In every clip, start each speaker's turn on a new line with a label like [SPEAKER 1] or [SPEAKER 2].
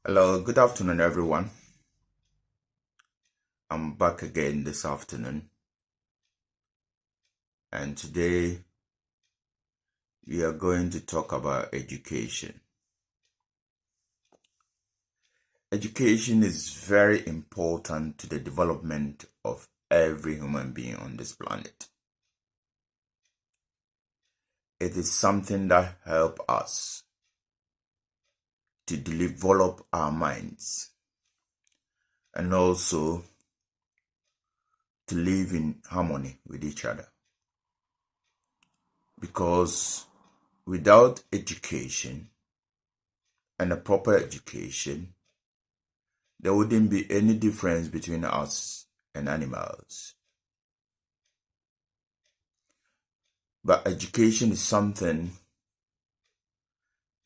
[SPEAKER 1] Hello, good afternoon, everyone. I'm back again this afternoon, and today we are going to talk about education. Education is very important to the development of every human being on this planet. It is something that helps us to develop our minds and also to live in harmony with each other. Because without education and a proper education, there wouldn't be any difference between us and animals. But education is something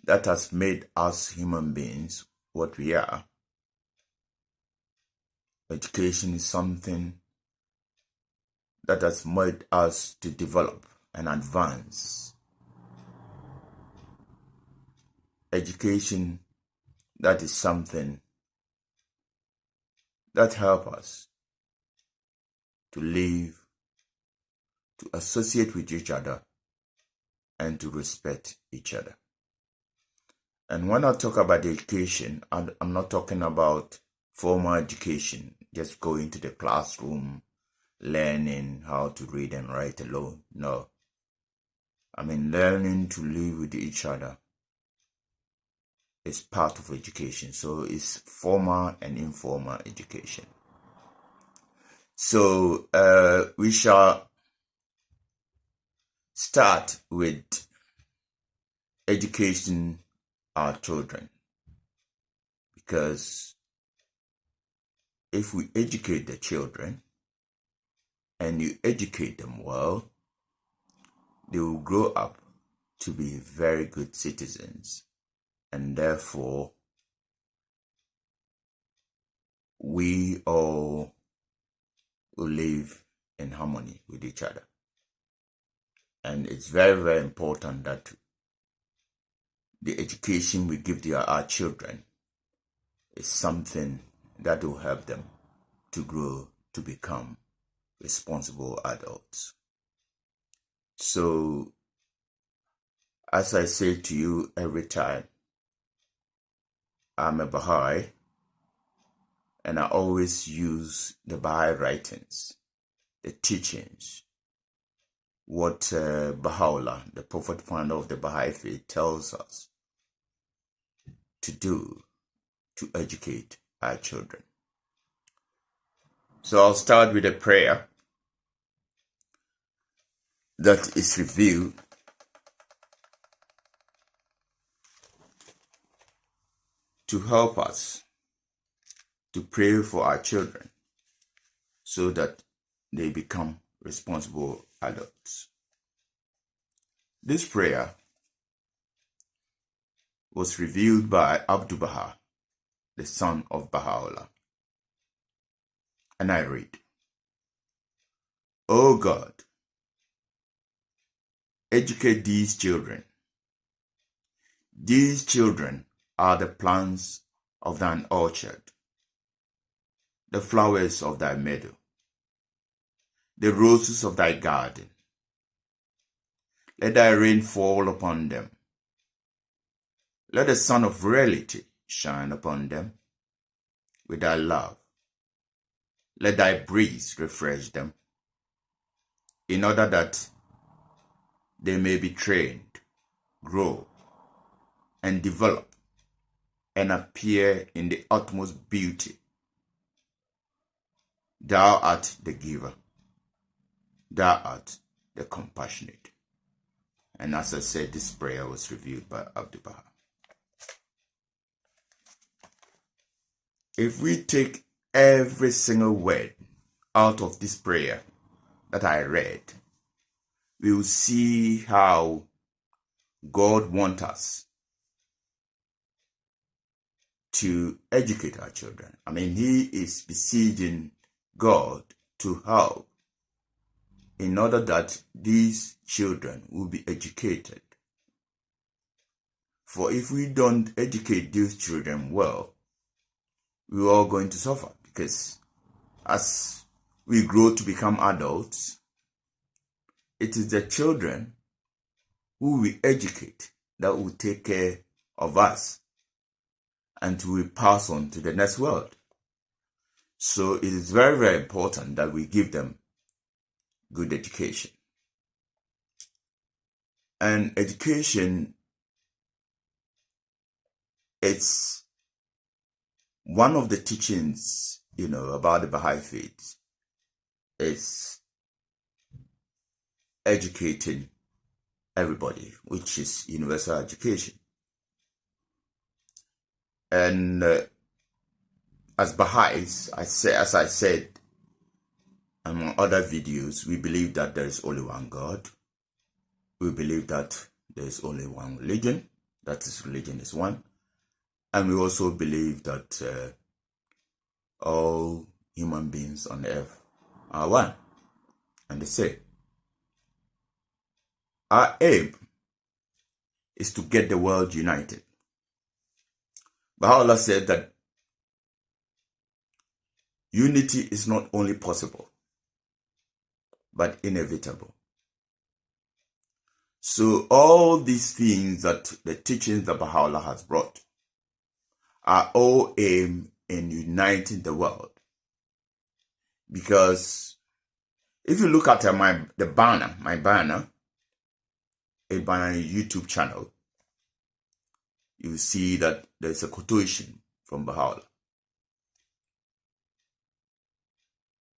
[SPEAKER 1] that has made us human beings what we are. Education is something that has made us to develop and advance. Education, that is something that helps us to live, to associate with each other, and to respect each other. And when I talk about education, I'm not talking about formal education, just going to the classroom, learning how to read and write alone. No. I mean, learning to live with each other is part of education. So it's formal and informal education. So we shall start with educating our children, because if we educate the children and you educate them well, they will grow up to be very good citizens, and therefore we all will live in harmony with each other. And it's very, very important that the education we give to our children is something that will help them to grow to become responsible adults. So, as I say to you every time, I'm a Baha'i, and I always use the Baha'i writings, the teachings, what Baha'u'llah, the prophet founder of the Baha'i faith, tells us to do to educate our children. So I'll start with a prayer that is revealed to help us to pray for our children so that they become responsible adults. This prayer was revealed by Abdul Baha, the son of Baha'u'llah. And I read, O God, educate these children. These children are the plants of thine orchard, the flowers of thy meadow, the roses of thy garden. Let thy rain fall upon them. Let the sun of reality shine upon them with thy love. Let thy breeze refresh them, in order that they may be trained, grow, and develop, and appear in the utmost beauty. Thou art the giver. Thou art the compassionate. And as I said, this prayer was revealed by Abdul Baha. If we take every single word out of this prayer that I read, we will see how God wants us to educate our children. I mean, he is beseeching God to help in order that these children will be educated. For if we don't educate these children well, we're all going to suffer, because as we grow to become adults, it is the children who we educate that will take care of us and will pass on to the next world. So it is very, very important that we give them good education. And education, it's one of the teachings, about the Baha'i faith. It's educating everybody, which is universal education. And as Baha'is, as I said among other videos, we believe that there is only one God. We believe that there is only one religion. That is, religion is one. And we also believe that all human beings on earth are one and the same. Our aim is to get the world united. Baha'u'llah said that unity is not only possible, but inevitable. So all these things that the teachings that Baha'u'llah has brought are all aimed in uniting the world. Because if you look at my banner, a YouTube channel, you will see that there's a quotation from Baha'u'llah.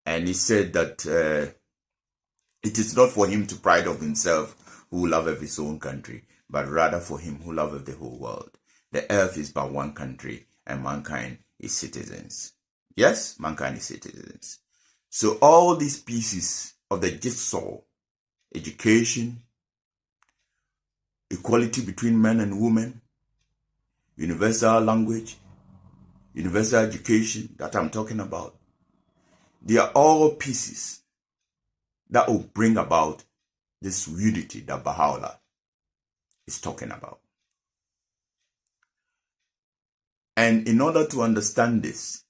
[SPEAKER 1] And he said that it is not for him to pride of himself who loveth his own country, but rather for him who loveth the whole world. The earth is but one country, and mankind is citizens. Yes, mankind is citizens. So all these pieces of the jigsaw, education, equality between men and women, universal language, universal education that I'm talking about, they are all pieces that will bring about this unity that Baha'u'llah is talking about. And in order to understand this,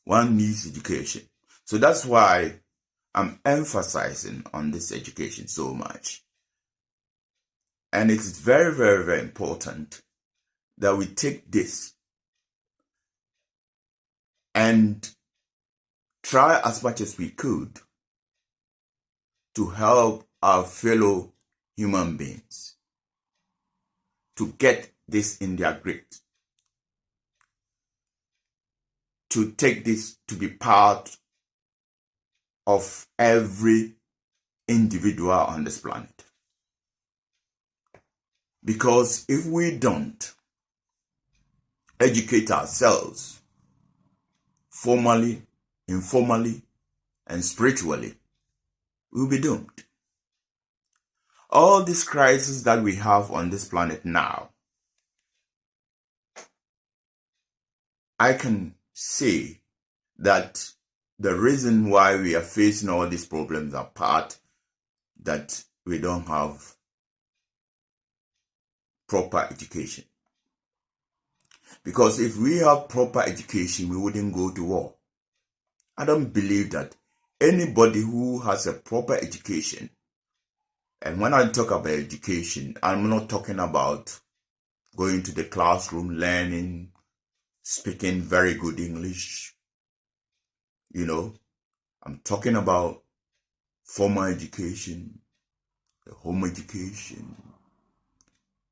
[SPEAKER 1] one needs education. So that's why I'm emphasizing on this education so much. And it is very, very, very important that we take this and try as much as we could to help our fellow human beings to get this in their grip, to take this to be part of every individual on this planet. Because if we don't educate ourselves formally, informally, and spiritually, we'll be doomed. All these crises that we have on this planet now, I can say that the reason why we are facing all these problems are part that we don't have proper education. Because if we have proper education, we wouldn't go to war. I don't believe that anybody who has a proper education, and when I talk about education, I'm not talking about going to the classroom, learning, speaking very good English. I'm talking about formal education, home education,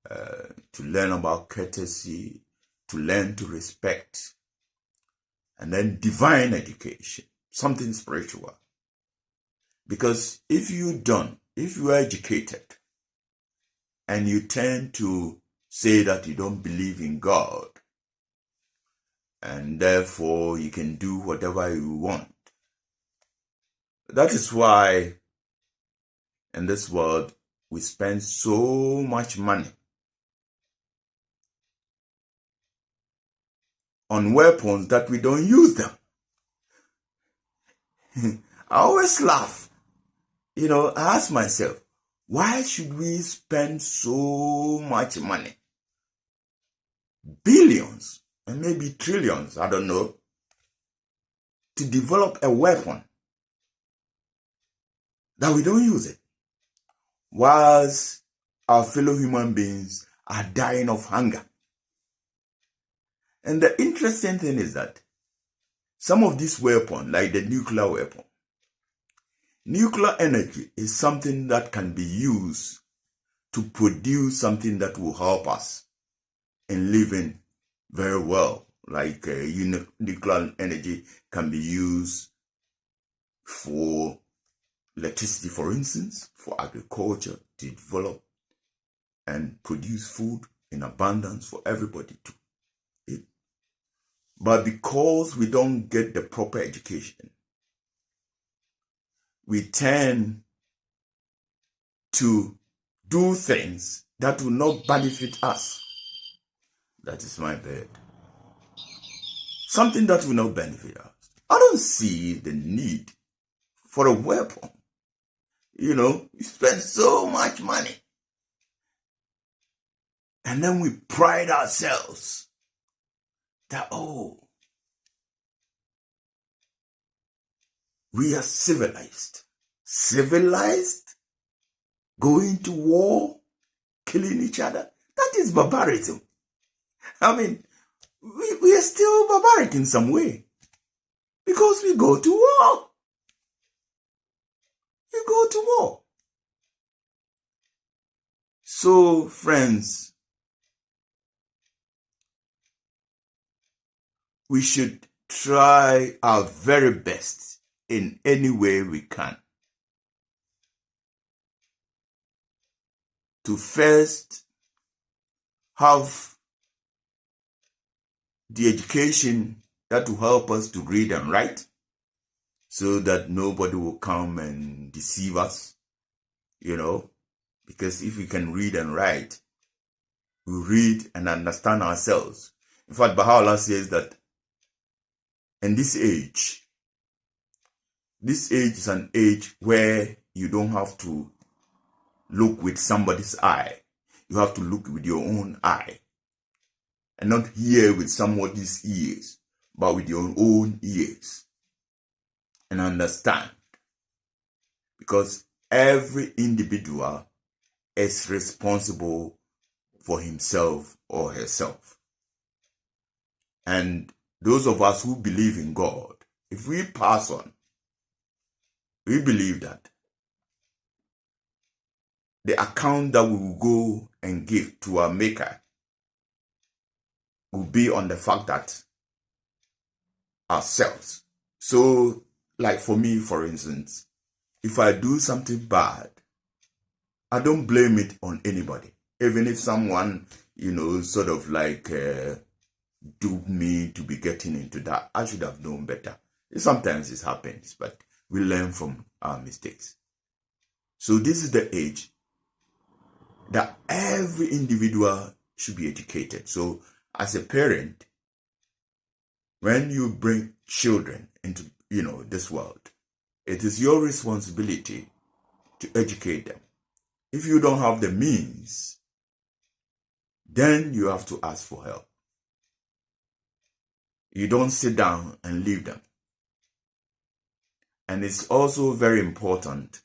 [SPEAKER 1] to learn about courtesy, to learn to respect, and then divine education, something spiritual. Because if you are educated and you tend to say that you don't believe in God, and therefore you can do whatever you want. That is why in this world we spend so much money on weapons that we don't use them. I always laugh. I ask myself, why should we spend so much money? Billions and maybe trillions, I don't know, to develop a weapon that we don't use it, whilst our fellow human beings are dying of hunger. And the interesting thing is that some of these weapons, like the nuclear weapon, nuclear energy is something that can be used to produce something that will help us in living very well. Like nuclear energy can be used for electricity, for instance, for agriculture to develop and produce food in abundance for everybody to eat. But because we don't get the proper education, we tend to do things that will not benefit us. That is my bad. Something that will not benefit us. I don't see the need for a weapon. You know, we spend so much money. And then we pride ourselves that, oh, we are civilized. Civilized? Going to war? Killing each other? That is barbarism. I mean, we are still barbaric in some way. Because we go to war. We go to war. So, friends, we should try our very best in any way we can to first have the education that will help us to read and write, so that nobody will come and deceive us, you know, because if we can read and write, we read and understand ourselves. In fact, Baha'u'llah says that in this age is an age where you don't have to look with somebody's eye. You have to look with your own eye. And not hear with somebody's ears, but with your own ears. And understand. Because every individual is responsible for himself or herself. And those of us who believe in God, if we pass on, we believe that the account that we will go and give to our Maker will be on the fact that ourselves. So, like for me, for instance, if I do something bad, I don't blame it on anybody. Even if someone, you know, sort of like duped me to be getting into that, I should have known better. Sometimes it happens, but we learn from our mistakes. So this is the age that every individual should be educated. So as a parent, when you bring children into, you know, this world, it is your responsibility to educate them. If you don't have the means, then you have to ask for help. You don't sit down and leave them. And it's also very important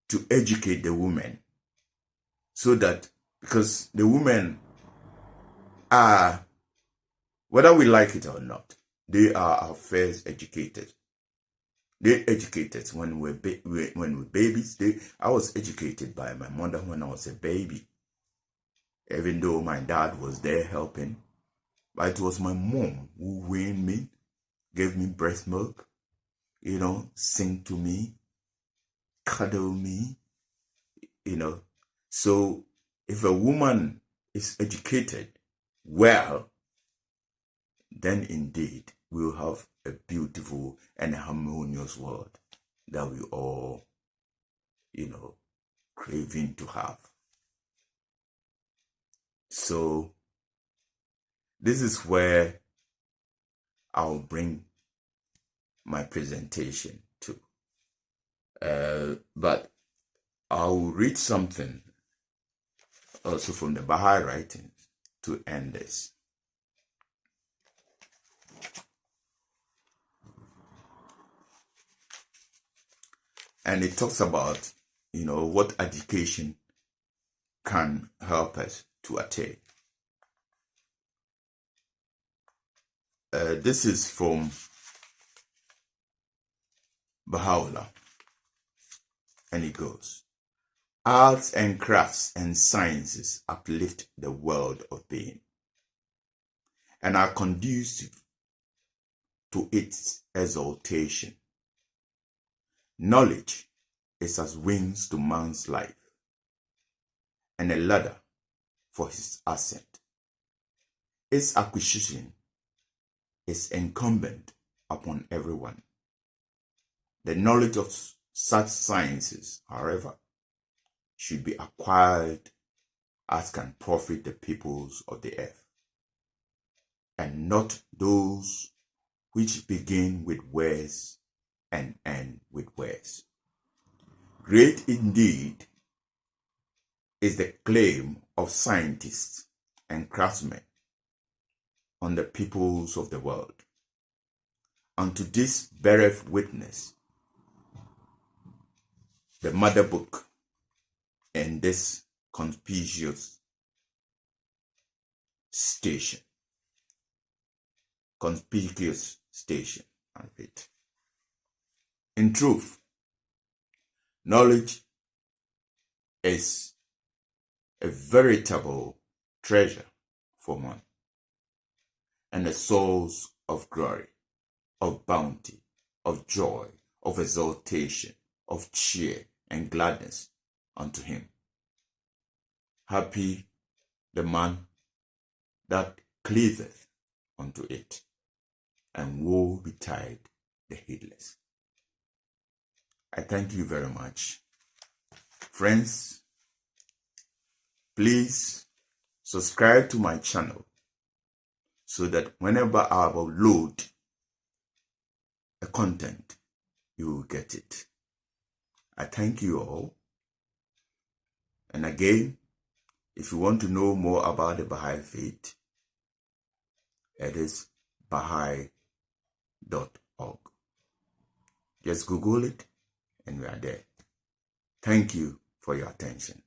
[SPEAKER 1] to educate the women, so that, because the women are, whether we like it or not, they are our first educators. They educated us when we were babies. I was educated by my mother when I was a baby. Even though my dad was there helping. But it was my mom who weaned me, gave me breast milk, you know, sing to me, cuddle me, you know. So if a woman is educated well, then indeed we'll have a beautiful and harmonious world that we all, you know, craving to have. So this is where I'll bring my presentation to. But I'll read something also from the Baha'i writings to end this. And it talks about, what education can help us to attain. This is from Baha'u'llah, and it goes, arts and crafts and sciences uplift the world of being and are conducive to its exaltation. Knowledge is as wings to man's life and a ladder for his ascent. Its acquisition is incumbent upon everyone. The knowledge of such sciences, however, should be acquired as can profit the peoples of the earth, and not those which begin with words and end with words. Great indeed is the claim of scientists and craftsmen on the peoples of the world. Unto this beareth witness the mother book in this conspicuous station. Conspicuous station. In truth, knowledge is a veritable treasure for man, and a source of glory, of bounty, of joy, of exaltation, of cheer and gladness unto him. Happy the man that cleaveth unto it, and woe betide the heedless. I thank you very much. Friends, please subscribe to my channel so that whenever I upload a content, you will get it. I thank you all. And again, if you want to know more about the Baha'i faith, it is Baha'i.org. Just Google it and we are there. Thank you for your attention.